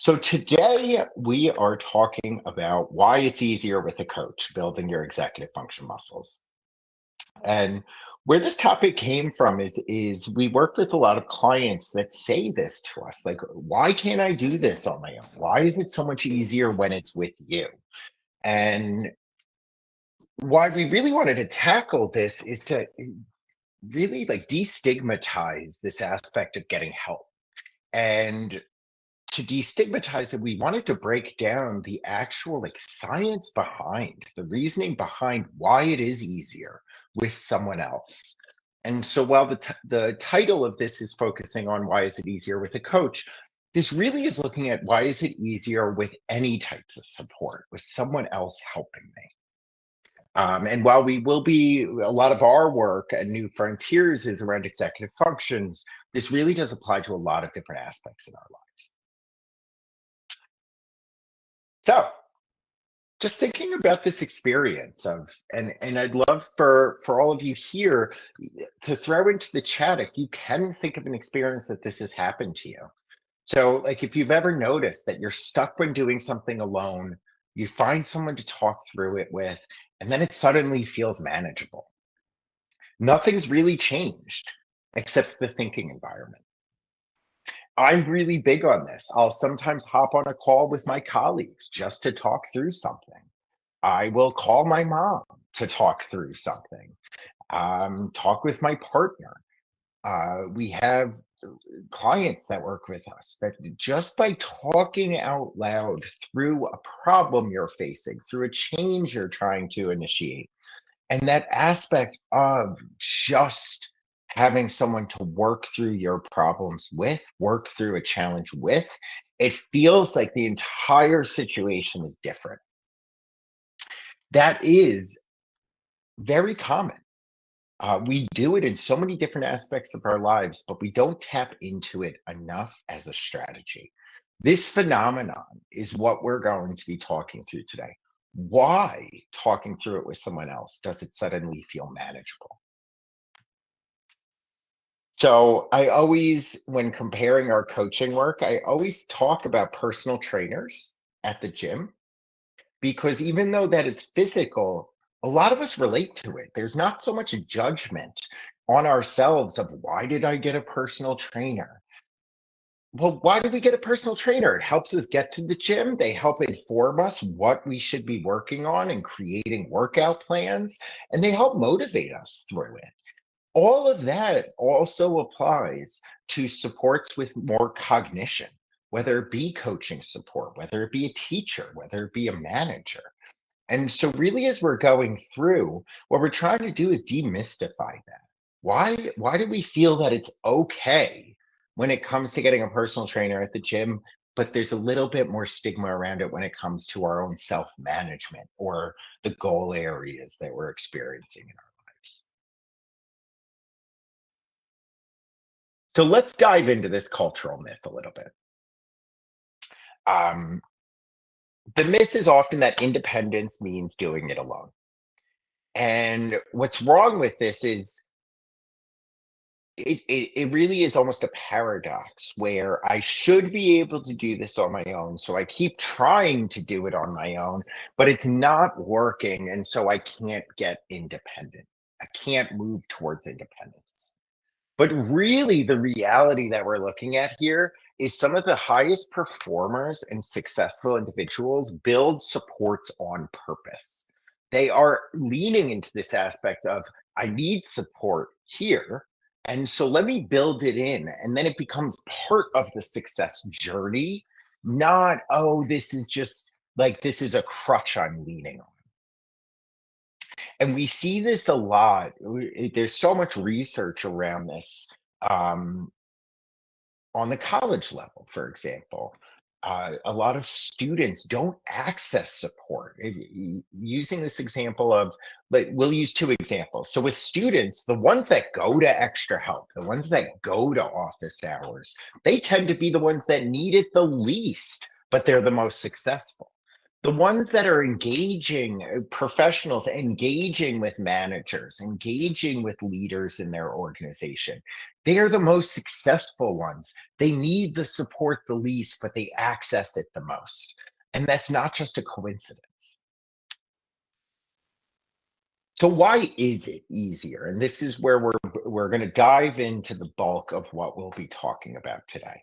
So today we are talking about why it's easier with a coach, building your executive function muscles. And where this topic came from is we work with a lot of clients that say this to us, like, why can't I do this on my own? Why is it so much easier when it's with you? And why we really wanted to tackle this is to really like destigmatize this aspect of getting help. And to destigmatize it, we wanted to break down the actual like science behind the reasoning behind why it is easier with someone else. And so while the title of this is focusing on why is it easier with a coach, this really is looking at why is it easier with any types of support, with someone else helping me. And while we will be, a lot of our work at New Frontiers is around executive functions, this really does apply to a lot of different aspects in our lives. So, just thinking about this experience of, and I'd love for all of you here to throw into the chat if you can think of an experience that this has happened to you. So, like if you've ever noticed that you're stuck when doing something alone, you find someone to talk through it with, and then it suddenly feels manageable. Nothing's really changed except the thinking environment. I'm really big on this. I'll sometimes hop on a call with my colleagues just to talk through something. I will call my mom to talk through something, talk with my partner. We have clients that work with us that just by talking out loud through a problem you're facing, through a change you're trying to initiate, and that aspect of just having someone to work through your problems with, work through a challenge with, it feels like the entire situation is different. That is very common. We do it in so many different aspects of our lives, but we don't tap into it enough as a strategy. This phenomenon is what we're going to be talking through today. Why talking through it with someone else does it suddenly feel manageable? So I always, when comparing our coaching work, I always talk about personal trainers at the gym because even though that is physical, a lot of us relate to it. There's not so much a judgment on ourselves of why did I get a personal trainer? Well, why do we get a personal trainer? It helps us get to the gym. They help inform us what we should be working on and creating workout plans, and they help motivate us through it. All of that also applies to supports with more cognition, whether it be coaching support, whether it be a teacher, whether it be a manager. And so, really, as we're going through, what we're trying to do is demystify that. Why do we feel that it's okay when it comes to getting a personal trainer at the gym, but there's a little bit more stigma around it when it comes to our own self management or the goal areas that we're experiencing in our lives? So let's dive into this cultural myth a little bit. Um, the myth is often that independence means doing it alone. And what's wrong with this is it really is almost a paradox where I should be able to do this on my own. So I keep trying to do it on my own, but it's not working. And so I can't get independent. I can't move towards independence. But really, the reality that we're looking at here is some of the highest performers and successful individuals build supports on purpose. They are leaning into this aspect of, I need support here. And so let me build it in. And then it becomes part of the success journey, not, oh, this is just like, this is a crutch I'm leaning on. And we see this a lot. There's so much research around this. Um, on the college level, for example, a lot of students don't access support. Using this example of, like, we'll use two examples. So with students, the ones that go to extra help, the ones that go to office hours, they tend to be the ones that need it the least, but they're the most successful. The ones that are engaging, professionals engaging with managers, engaging with leaders in their organization, they are the most successful ones. They need the support the least, but they access it the most. And that's not just a coincidence. So why is it easier? And this is where we're going to dive into the bulk of what we'll be talking about today.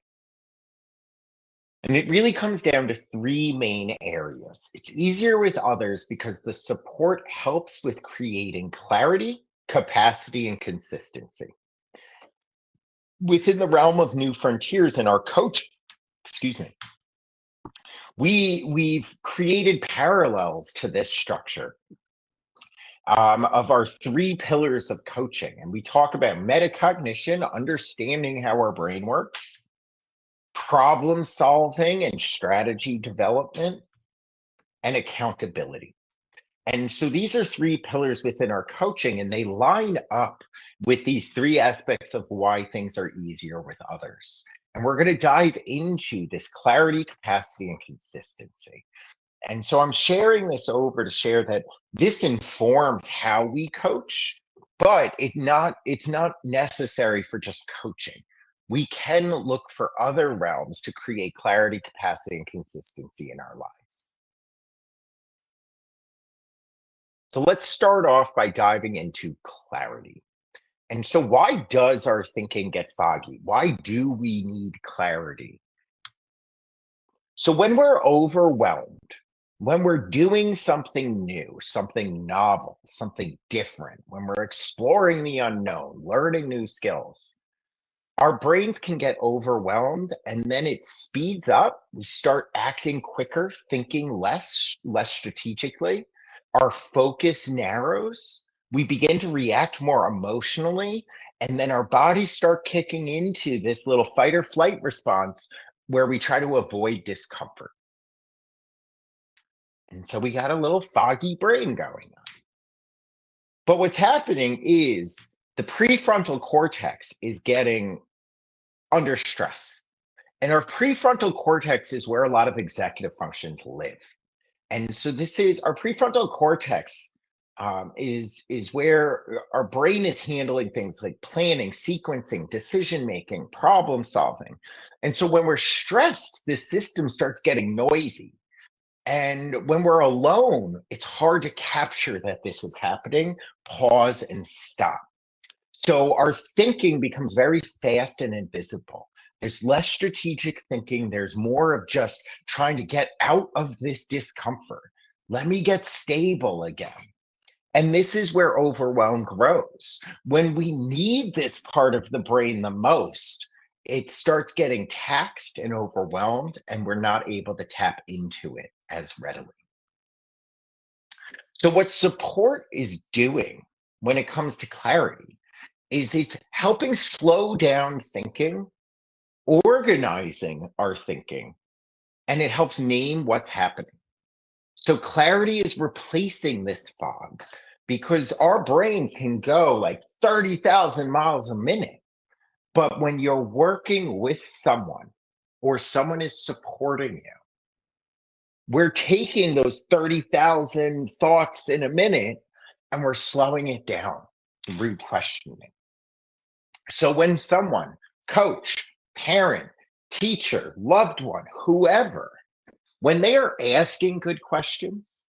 And it really comes down to three main areas. It's easier with others because the support helps with creating clarity, capacity, and consistency. Within the realm of new frontiers in our coach, excuse me, we've created parallels to this structure of our three pillars of coaching. And we talk about metacognition, understanding how our brain works, problem solving and strategy development, and accountability. And so these are three pillars within our coaching, and they line up with these three aspects of why things are easier with others. And we're going to dive into this clarity, capacity, and consistency. And so I'm sharing this over to share that this informs how we coach, but it's not necessary for just coaching. We can look for other realms to create clarity, capacity, and consistency in our lives. So let's start off by diving into clarity. And so, why does our thinking get foggy? Why do we need clarity? So, when we're overwhelmed, when we're doing something new, something novel, something different, when we're exploring the unknown, learning new skills, our brains can get overwhelmed and then it speeds up. We start acting quicker, thinking less strategically. Our focus narrows. We begin to react more emotionally. And then our bodies start kicking into this little fight or flight response where we try to avoid discomfort. And so we got a little foggy brain going on. But what's happening is the prefrontal cortex is getting under stress. And our prefrontal cortex is where a lot of executive functions live. And so this is our prefrontal cortex is where our brain is handling things like planning, sequencing, decision making, problem solving. And so when we're stressed, this system starts getting noisy. And when we're alone, it's hard to capture that this is happening, pause and stop. So our thinking becomes very fast and invisible. There's less strategic thinking. There's more of just trying to get out of this discomfort. Let me get stable again. And this is where overwhelm grows. When we need this part of the brain the most, it starts getting taxed and overwhelmed, and we're not able to tap into it as readily. So, what support is doing when it comes to clarity is it's helping slow down thinking, organizing our thinking, and it helps name what's happening. So clarity is replacing this fog because our brains can go like 30,000 miles a minute. But when you're working with someone or someone is supporting you, we're taking those 30,000 thoughts in a minute and we're slowing it down through questioning. So when someone, coach, parent, teacher, loved one, whoever, when they are asking good questions,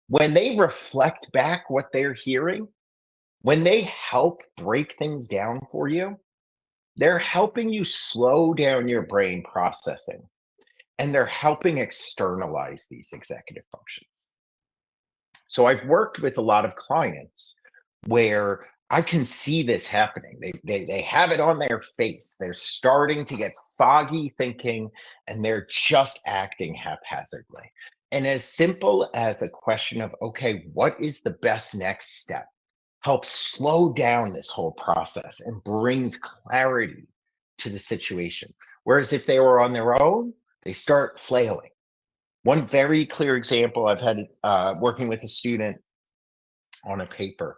when they reflect back what they're hearing, when they help break things down for you, they're helping you slow down your brain processing and they're helping externalize these executive functions. So I've worked with a lot of clients where I can see this happening. They have it on their face. They're starting to get foggy thinking and they're just acting haphazardly. And as simple as a question of, okay, what is the best next step? Helps slow down this whole process and brings clarity to the situation. Whereas if they were on their own, they start flailing. One very clear example I've had working with a student on a paper,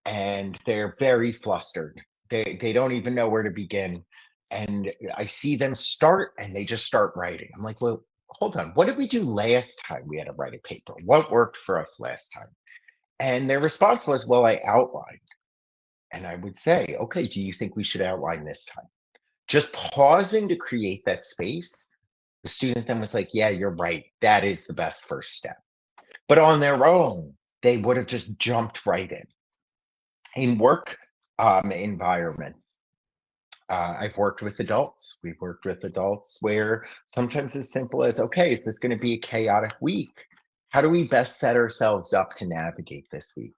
and they're very flustered. They don't even know where to begin. And I see them start and they just start writing. I'm like, well, hold on, what did we do last time we had to write a paper? What worked for us last time? And their response was, well, I outlined. And I would say, okay, do you think we should outline this time? Just pausing to create that space. The student then was like, yeah, you're right. That is the best first step. But on their own, they would have just jumped right in. In work environments, I've worked with adults. We've worked with adults where sometimes as simple as, okay, is this going to be a chaotic week? How do we best set ourselves up to navigate this week?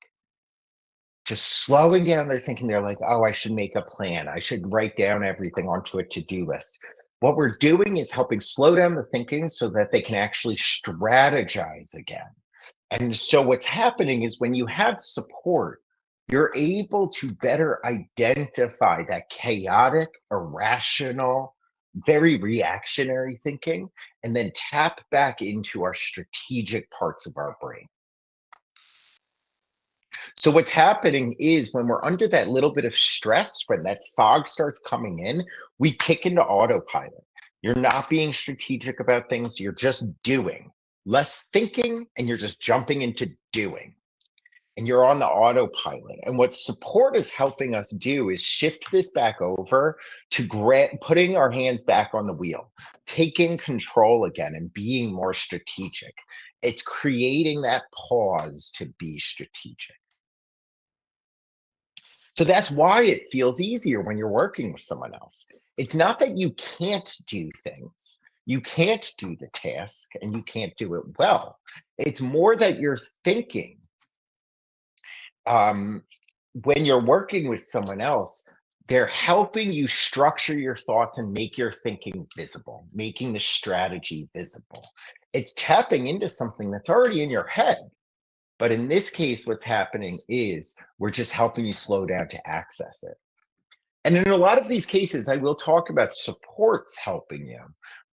Just slowing down their thinking. They're like, oh, I should make a plan. I should write down everything onto a to-do list. What we're doing is helping slow down the thinking so that they can actually strategize again. And so what's happening is when you have support, you're able to better identify that chaotic, irrational, very reactionary thinking, and then tap back into our strategic parts of our brain. So what's happening is when we're under that little bit of stress, when that fog starts coming in, we kick into autopilot. You're not being strategic about things, you're just doing. Less thinking, and you're just jumping into doing. And you're on the autopilot. And what support is helping us do is shift this back over to putting our hands back on the wheel, taking control again, and being more strategic. It's creating that pause to be strategic. So that's why it feels easier when you're working with someone else. It's not that you can't do things, you can't do the task, and you can't do it well. It's more that you're thinking, um, when you're working with someone else, they're helping you structure your thoughts and make your thinking visible, making the strategy visible. It's tapping into something that's already in your head. But in this case, what's happening is we're just helping you slow down to access it. And in a lot of these cases, I will talk about supports helping you.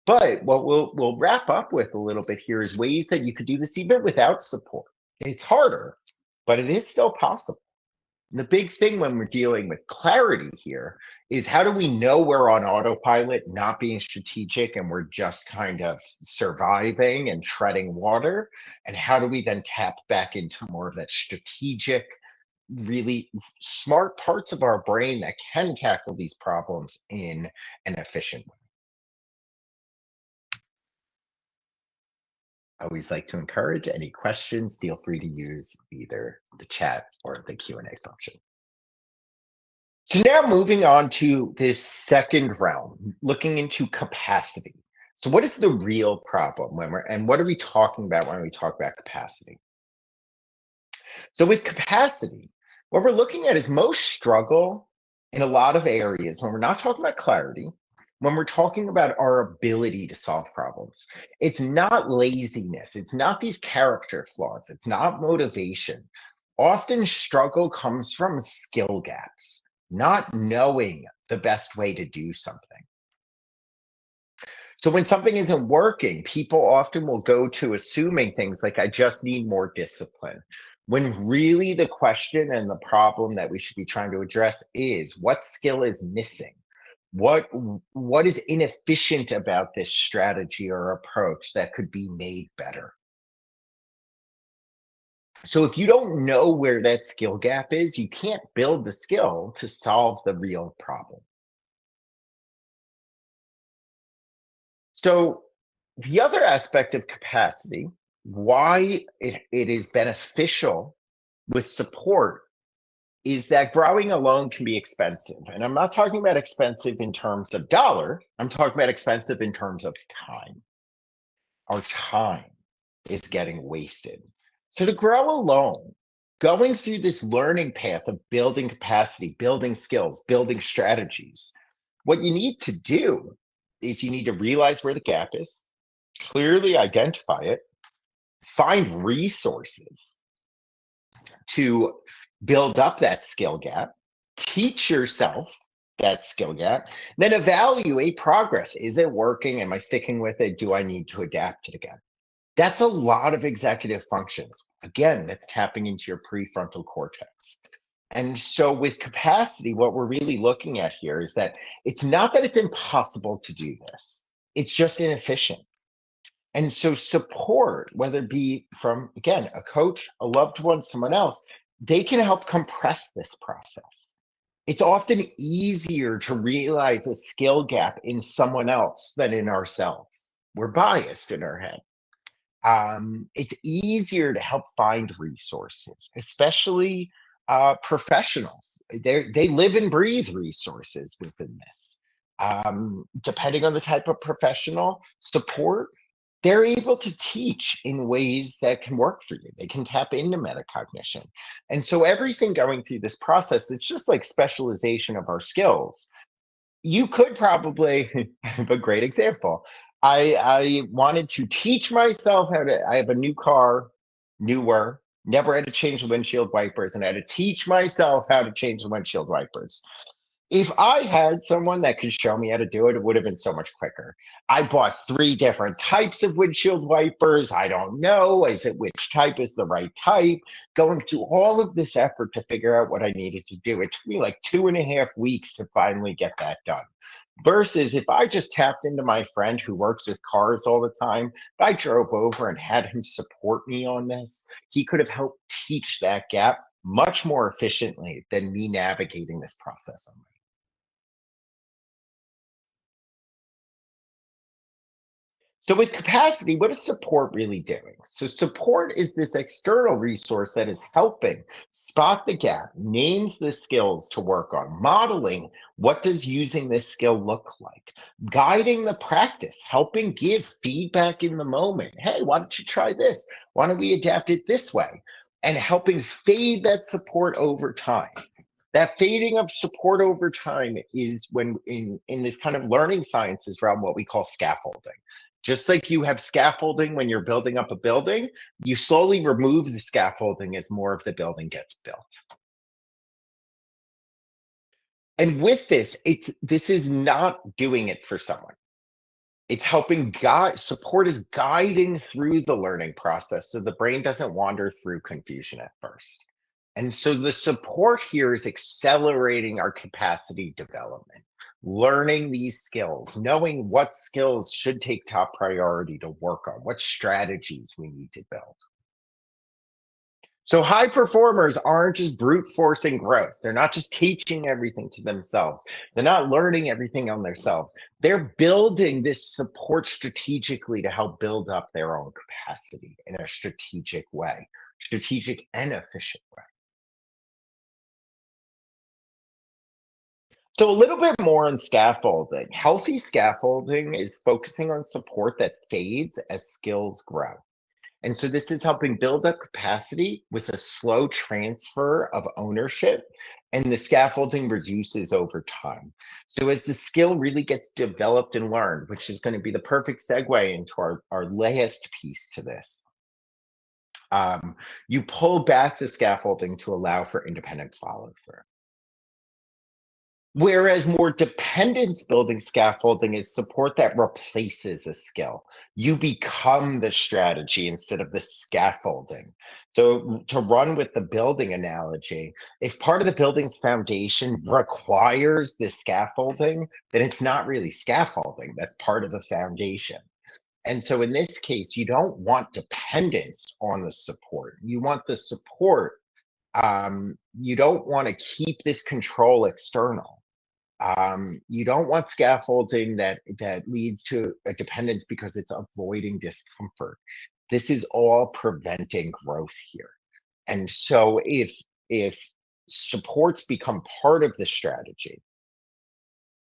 But what we'll wrap up with a little bit here is ways that you could do this even without support. It's harder, but it is still possible. The big thing when we're dealing with clarity here is how do we know we're on autopilot, not being strategic, and we're just kind of surviving and treading water? And how do we then tap back into more of that strategic, really smart parts of our brain that can tackle these problems in an efficient way? I always like to encourage any questions, feel free to use either the chat or the Q&A function. So now moving on to this second realm, looking into capacity. So what is the real problem when and what are we talking about when we talk about capacity? So with capacity, what we're looking at is most struggle in a lot of areas when we're not talking about clarity, when we're talking about our ability to solve problems. It's not laziness, it's not these character flaws, it's not motivation. Often struggle comes from skill gaps, not knowing the best way to do something. So when something isn't working, people often will go to assuming things like, I just need more discipline. When really the question and the problem that we should be trying to address is what skill is missing? What is inefficient about this strategy or approach that could be made better? So if you don't know where that skill gap is, you can't build the skill to solve the real problem. So the other aspect of capacity, why it is beneficial with support, is that growing alone can be expensive. And I'm not talking about expensive in terms of dollar, I'm talking about expensive in terms of time. Our time is getting wasted. So to grow alone, going through this learning path of building capacity, building skills, building strategies, what you need to do is you need to realize where the gap is, clearly identify it, find resources to build up that skill gap, teach yourself that skill gap, then evaluate progress. Is it working? Am I sticking with it? Do I need to adapt it again? That's a lot of executive functions. Again, that's tapping into your prefrontal cortex. And so with capacity, what we're really looking at here is that it's not that it's impossible to do this, it's just inefficient. And so support, whether it be from, again, a coach, a loved one, someone else, they can help compress this process. It's often easier to realize a skill gap in someone else than in ourselves. We're biased in our head. It's easier to help find resources, especially professionals. They live and breathe resources within this. Depending on the type of professional support, they're able to teach in ways that can work for you. They can tap into metacognition. And so everything going through this process, it's just like specialization of our skills. You could probably have a great example. I wanted to teach myself how to. I have a new car, newer, never had to change the windshield wipers, and I had to teach myself how to change the windshield wipers. If I had someone that could show me how to do it, it would have been so much quicker. I bought three different types of windshield wipers. I don't know. Is it which type is the right type? Going through all of this effort to figure out what I needed to do. It took me like 2.5 weeks to finally get that done. Versus if I just tapped into my friend who works with cars all the time, if I drove over and had him support me on this, he could have helped teach that gap much more efficiently than me navigating this process on my. So, with capacity, what is support really doing? So, support is this external resource that is helping spot the gap, names the skills to work on, modeling what does using this skill look like, guiding the practice, helping give feedback in the moment. Hey, why don't you try this? Why don't we adapt it this way? And helping fade that support over time. That fading of support over time is when in this kind of learning sciences realm, what we call scaffolding. Just like you have scaffolding when you're building up a building, you slowly remove the scaffolding as more of the building gets built. And with this, this is not doing it for someone. It's helping guide. Support is guiding through the learning process so the brain doesn't wander through confusion at first. And so the support here is accelerating our capacity development, learning these skills, knowing what skills should take top priority to work on, what strategies we need to build. So high performers aren't just brute forcing growth. They're not just teaching everything to themselves. They're not learning everything on themselves. They're building this support strategically to help build up their own capacity in a strategic way, strategic and efficient way. So a little bit more on scaffolding. Healthy scaffolding is focusing on support that fades as skills grow. And so this is helping build up capacity with a slow transfer of ownership, and the scaffolding reduces over time. So as the skill really gets developed and learned, which is going to be the perfect segue into our last piece to this, you pull back the scaffolding to allow for independent follow through. Whereas more dependence building scaffolding is support that replaces a skill. You become the strategy instead of the scaffolding. So, to run with the building analogy, if part of the building's foundation requires the scaffolding, then it's not really scaffolding. That's part of the foundation. And so, in this case, you don't want dependence on the support. You want the support. You don't want to keep this control external. You don't want scaffolding that leads to a dependence because it's avoiding discomfort. This is all preventing growth here. And so if supports become part of the strategy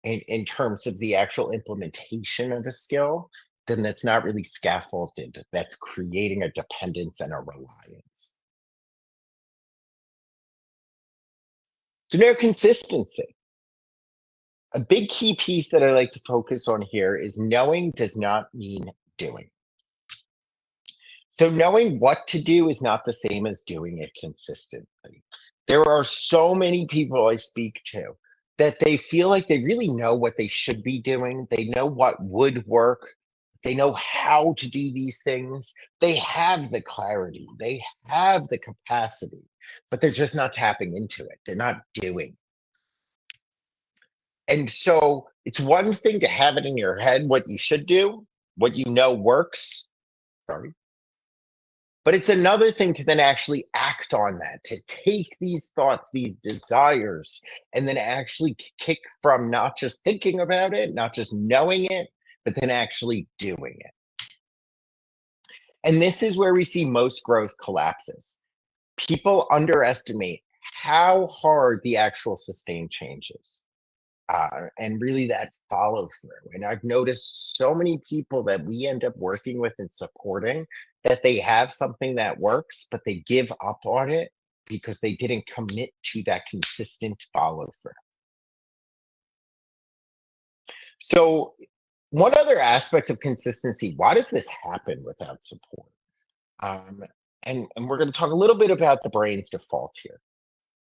in terms of the actual implementation of a skill, then that's not really scaffolded. That's creating a dependence and a reliance. So now consistency. A big key piece that I like to focus on here is knowing does not mean doing. So knowing what to do is not the same as doing it consistently. There are so many people I speak to that they feel like they really know what they should be doing. They know what would work. They know how to do these things. They have the clarity. They have the capacity, but they're just not tapping into it. They're not doing. And so it's one thing to have it in your head what you should do, what you know works, sorry. But it's another thing to then actually act on that, to take these thoughts, these desires, and then actually kick from not just thinking about it, not just knowing it, but then actually doing it. And this is where we see most growth collapses. People underestimate how hard the actual sustained change is. And really that follow through. And I've noticed so many people that we end up working with and supporting that they have something that works, but they give up on it because they didn't commit to that consistent follow through. So, one other aspect of consistency, why does this happen without support? Um, and we're going to talk a little bit about the brain's default here.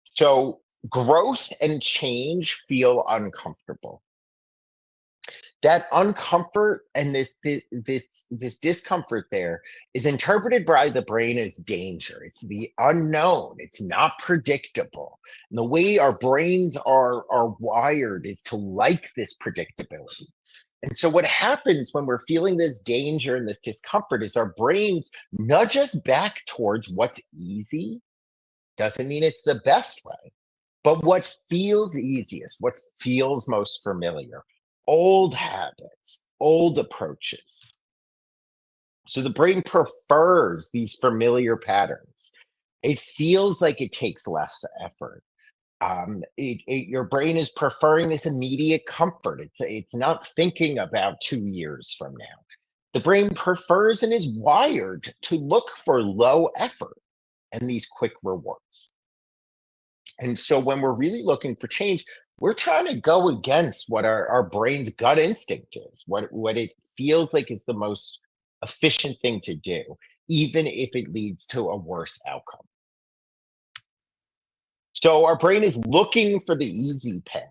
So, growth and change feel uncomfortable. That uncomfort and this discomfort there is interpreted by the brain as danger. It's the unknown. It's not predictable. And the way our brains are wired is to like this predictability. And so what happens when we're feeling this danger and this discomfort is our brains nudge us back towards what's easy. Doesn't mean it's the best way, but what feels easiest, what feels most familiar, old habits, old approaches. So the brain prefers these familiar patterns. It feels like it takes less effort. Your brain is preferring this immediate comfort. It's not thinking about 2 years from now. The brain prefers and is wired to look for low effort and these quick rewards. And so when we're really looking for change, we're trying to go against what our brain's gut instinct is, what it feels like is the most efficient thing to do, even if it leads to a worse outcome. So our brain is looking for the easy path,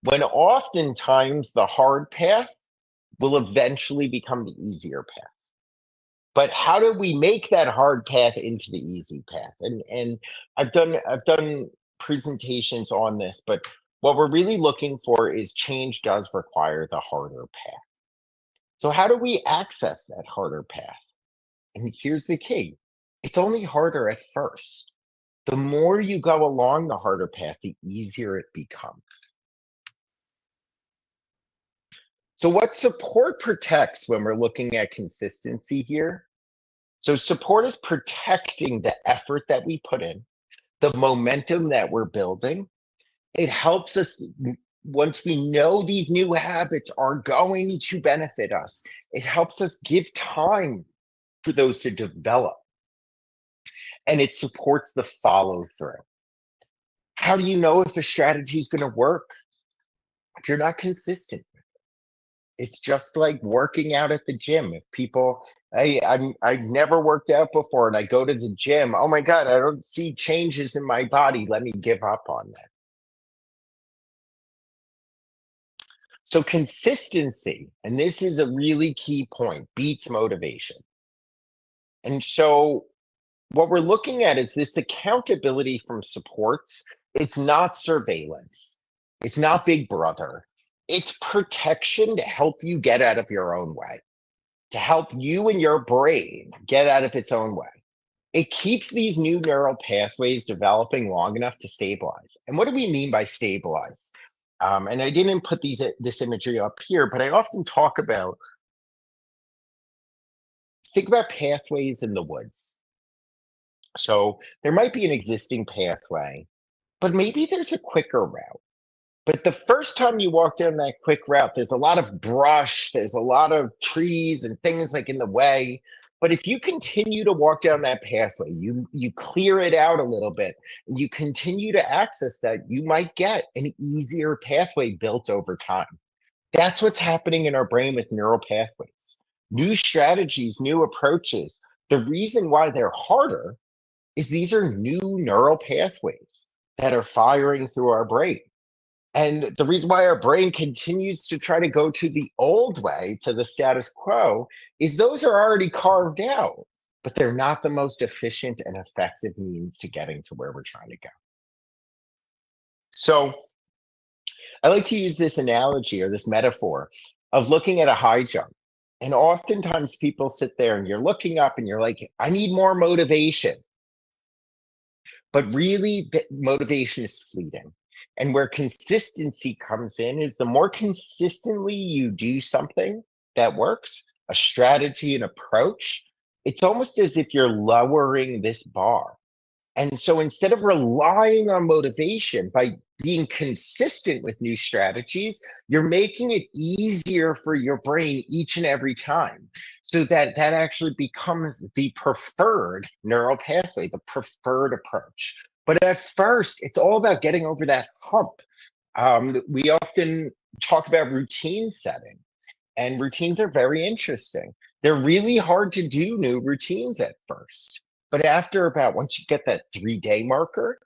when oftentimes the hard path will eventually become the easier path. But how do we make that hard path into the easy path? And I've done presentations on this, but what we're really looking for is change does require the harder path. So how do we access that harder path? And here's the key. It's only harder at first. The more you go along the harder path, the easier it becomes. So what support protects when we're looking at consistency here? So support is protecting the effort that we put in, the momentum that we're building. It helps us once we know these new habits are going to benefit us, it helps us give time for those to develop. And it supports the follow through. How do you know if a strategy is going to work? If you're not consistent, it's just like working out at the gym. If people, I've never worked out before and I go to the gym, oh my God, I don't see changes in my body. Let me give up on that. So consistency, and this is a really key point, beats motivation. And so what we're looking at is this accountability from supports. It's not surveillance. It's not Big Brother. It's protection to help you get out of your own way, to help you and your brain get out of its own way. It keeps these new neural pathways developing long enough to stabilize. And what do we mean by stabilize? And I didn't put this imagery up here, but I often talk about, think about pathways in the woods. So there might be an existing pathway, but maybe there's a quicker route. But the first time you walk down that quick route, there's a lot of brush, there's a lot of trees and things like in the way. But if you continue to walk down that pathway, you clear it out a little bit, and you continue to access that, you might get an easier pathway built over time. That's what's happening in our brain with neural pathways. New strategies, new approaches. The reason why they're harder is these are new neural pathways that are firing through our brain. And the reason why our brain continues to try to go to the old way, to the status quo, is those are already carved out, but they're not the most efficient and effective means to getting to where we're trying to go. So I like to use this analogy or this metaphor of looking at a high jump. And oftentimes people sit there and you're looking up and you're like, I need more motivation. But really, the motivation is fleeting. And where consistency comes in is the more consistently you do something that works, a strategy, an approach, it's almost as if you're lowering this bar. And so instead of relying on motivation by being consistent with new strategies, you're making it easier for your brain each and every time. So that that actually becomes the preferred neural pathway, the preferred approach. But at first, it's all about getting over that hump. We often talk about routine setting, and routines are very interesting. They're really hard to do new routines at first. But after about once you get that 3 day marker,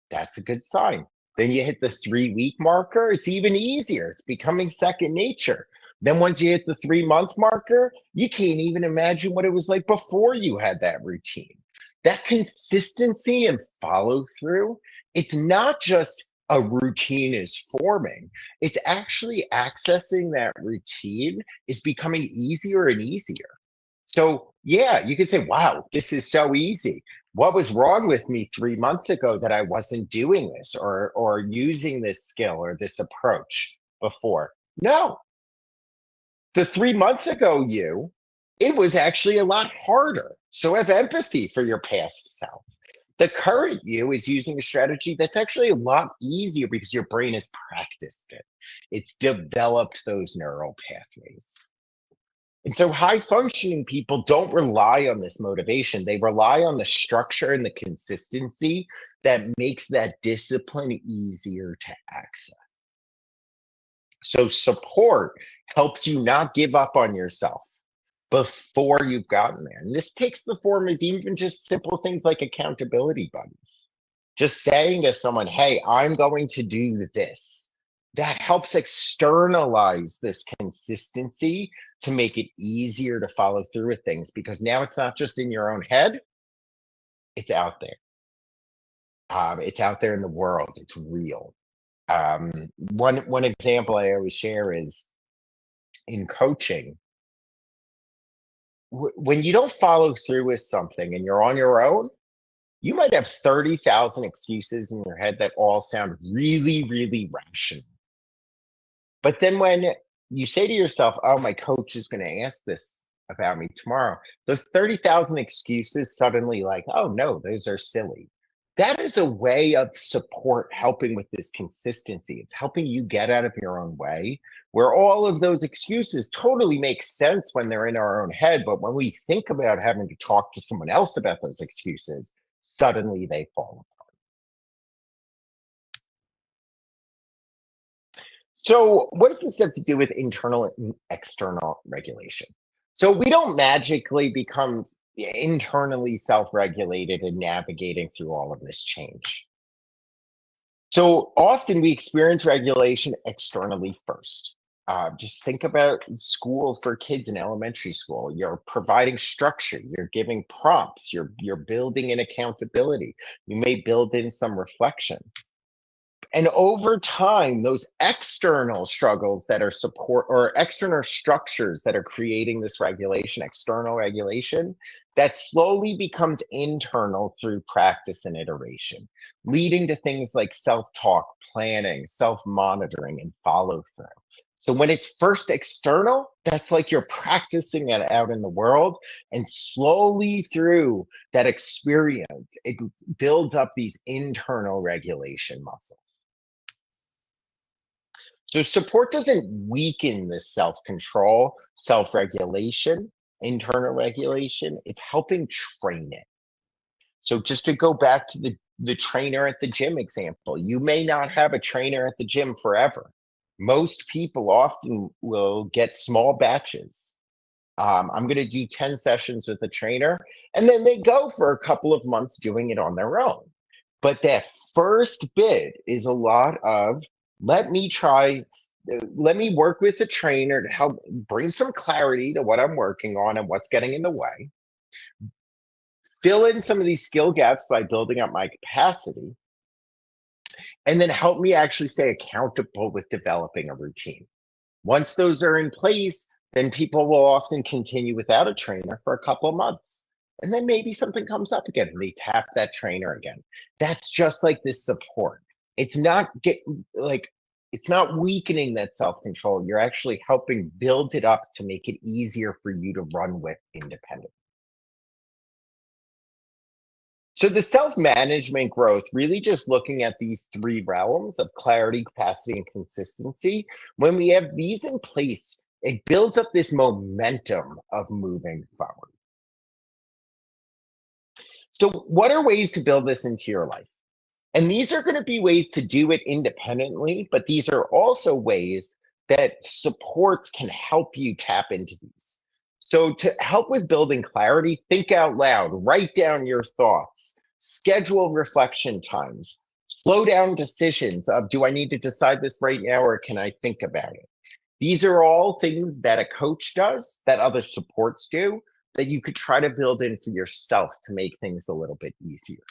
that's a good sign. Then you hit the 3 week marker, it's even easier. It's becoming second nature. Then once you hit the 3 month marker, you can't even imagine what it was like before you had that routine. That consistency and follow through, it's not just a routine is forming, it's actually accessing that routine is becoming easier and easier. So, yeah, you could say, wow, this is so easy. What was wrong with me 3 months ago that I wasn't doing this or using this skill or this approach before? No, the 3 months ago you, it was actually a lot harder. So have empathy for your past self. The current you is using a strategy that's actually a lot easier because your brain has practiced it. It's developed those neural pathways. And so high functioning people don't rely on this motivation. They rely on the structure and the consistency that makes that discipline easier to access. So support helps you not give up on yourself before you've gotten there. And this takes the form of even just simple things like accountability buddies. Just saying to someone, hey, I'm going to do this. That helps externalize this consistency to make it easier to follow through with things because now it's not just in your own head, it's out there. It's out there in the world, it's real. One example I always share is in coaching, when you don't follow through with something and you're on your own, you might have 30,000 excuses in your head that all sound really, really rational. But then when you say to yourself, oh, my coach is going to ask this about me tomorrow, those 30,000 excuses suddenly, like, oh, no, those are silly. That is a way of support helping with this consistency. It's helping you get out of your own way, where all of those excuses totally make sense when they're in our own head. But when we think about having to talk to someone else about those excuses, suddenly they fall. So, what does this have to do with internal and external regulation? So, we don't magically become internally self regulated and navigating through all of this change. So, often we experience regulation externally first. Just think about school for kids in elementary school. You're providing structure, you're giving prompts, you're building in accountability. You may build in some reflection. And over time, those external struggles that are support or external structures that are creating this regulation, external regulation, that slowly becomes internal through practice and iteration, leading to things like self talk, planning, self monitoring, and follow through. So when it's first external, that's like you're practicing it out in the world, and slowly through that experience, it builds up these internal regulation muscles. So support doesn't weaken this self-control, self-regulation, internal regulation. It's helping train it. So just to go back to the trainer at the gym example, you may not have a trainer at the gym forever. Most people often will get small batches. I'm going to do 10 sessions with a trainer, and then they go for a couple of months doing it on their own. But that first bit is a lot of let me try, let me work with a trainer to help bring some clarity to what I'm working on and what's getting in the way, fill in some of these skill gaps by building up my capacity, and then help me actually stay accountable with developing a routine. Once those are in place, Then people will often continue without a trainer for a couple of months. And then maybe something comes up again and they tap that trainer again. That's just like this support. It's not getting like, it's not weakening that self control. You're actually helping build it up to make it easier for you to run with independently. So the self-management growth, really just looking at these three realms of clarity, capacity, and consistency. When we have these in place, it builds up this momentum of moving forward. So what are ways to build this into your life? And these are going to be ways to do it independently, but these are also ways that supports can help you tap into these. So, to help with building clarity, think out loud, write down your thoughts, schedule reflection times, slow down decisions of do I need to decide this right now or can I think about it? These are all things that a coach does, that other supports do, that you could try to build in for yourself to make things a little bit easier.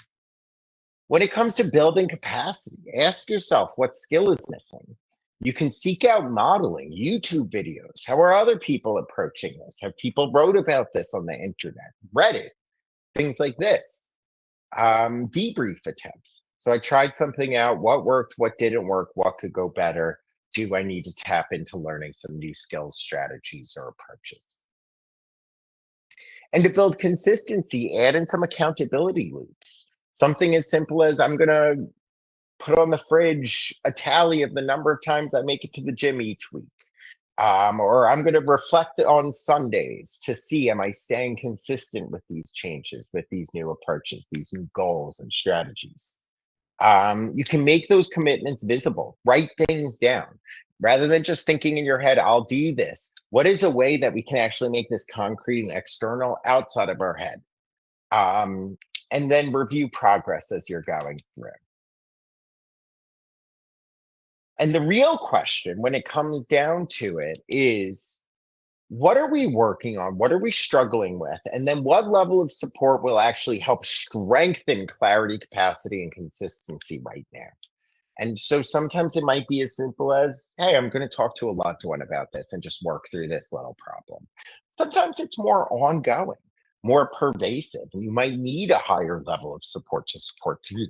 When it comes to building capacity, ask yourself what skill is missing. You can seek out modeling, YouTube videos. How are other people approaching this? Have people wrote about this on the internet, Reddit, things like this? Debrief attempts. So I tried something out, what worked, what didn't work, what could go better? Do I need to tap into learning some new skills, strategies, or approaches? And to build consistency, add in some accountability loops. Something as simple as I'm going to put on the fridge a tally of the number of times I make it to the gym each week. Or I'm going to reflect on Sundays to see am I staying consistent with these changes, with these new approaches, these new goals and strategies. You can make those commitments visible, write things down. Rather than just thinking in your head, I'll do this. What is a way that we can actually make this concrete and external outside of our head? Um, and then review progress as you're going through. And the real question when it comes down to it is what are we working on? What are we struggling with? And then what level of support will actually help strengthen clarity, capacity, and consistency right now? And so sometimes it might be as simple as, hey, I'm going to talk to a loved one about this and just work through this little problem. Sometimes it's more ongoing, more pervasive, and you might need a higher level of support to support through.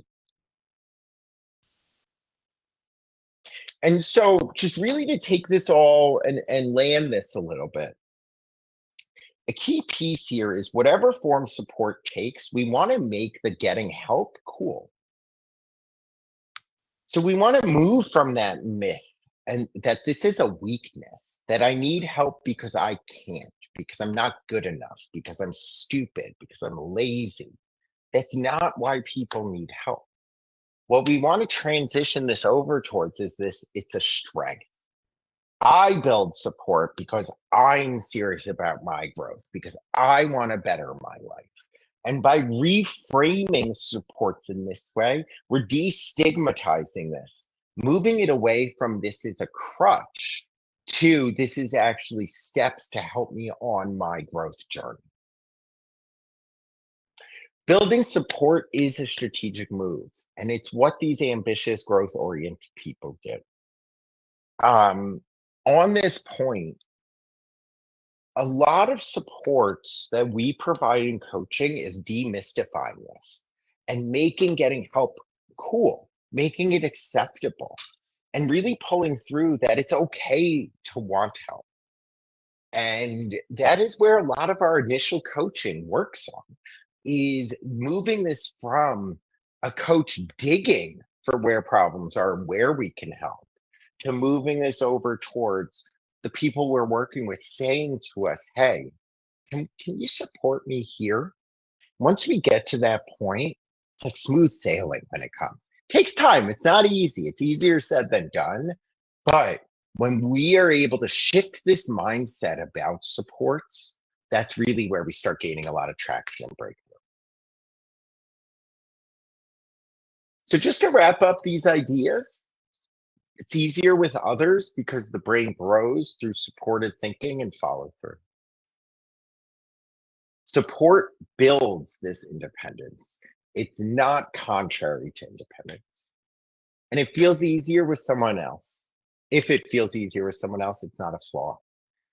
And so just really to take this all and land this a little bit, a key piece here is whatever form support takes, we want to make the getting help cool. So we want to move from that myth and that this is a weakness, that I need help because I can't, because I'm not good enough, because I'm stupid, because I'm lazy. That's not why people need help. What we want to transition this over towards is this it's a strength. I build support because I'm serious about my growth, because I want to better my life. And by reframing supports in this way, we're destigmatizing this, moving it away from this is a crutch to this is actually steps to help me on my growth journey. Building support is a strategic move, and it's what these ambitious, growth oriented people do. Um, on this point, a lot of supports that we provide in coaching is demystifying this and making getting help cool, making it acceptable, and really pulling through that it's okay to want help. And that is where a lot of our initial coaching works on is moving this from a coach digging for where problems are, where we can help, to moving this over towards the people we're working with saying to us, hey, can you support me here? Once we get to that point, it's like smooth sailing when it comes. Takes time. It's not easy. It's easier said than done. But when we are able to shift this mindset about supports, that's really where we start gaining a lot of traction and breakthrough. So just to wrap up these ideas, it's easier with others because the brain grows through supported thinking and follow through. Support builds this independence. It's not contrary to independence. And it feels easier with someone else. If it feels easier with someone else, it's not a flaw.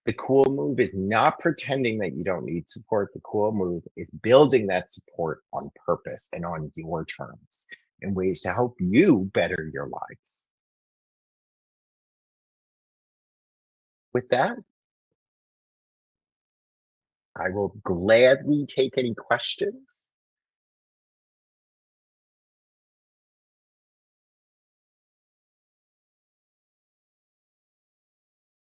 The cool move is not pretending that you don't need support. The cool move is building that support on purpose and on your terms in ways to help you better your lives. With that, I will gladly take any questions.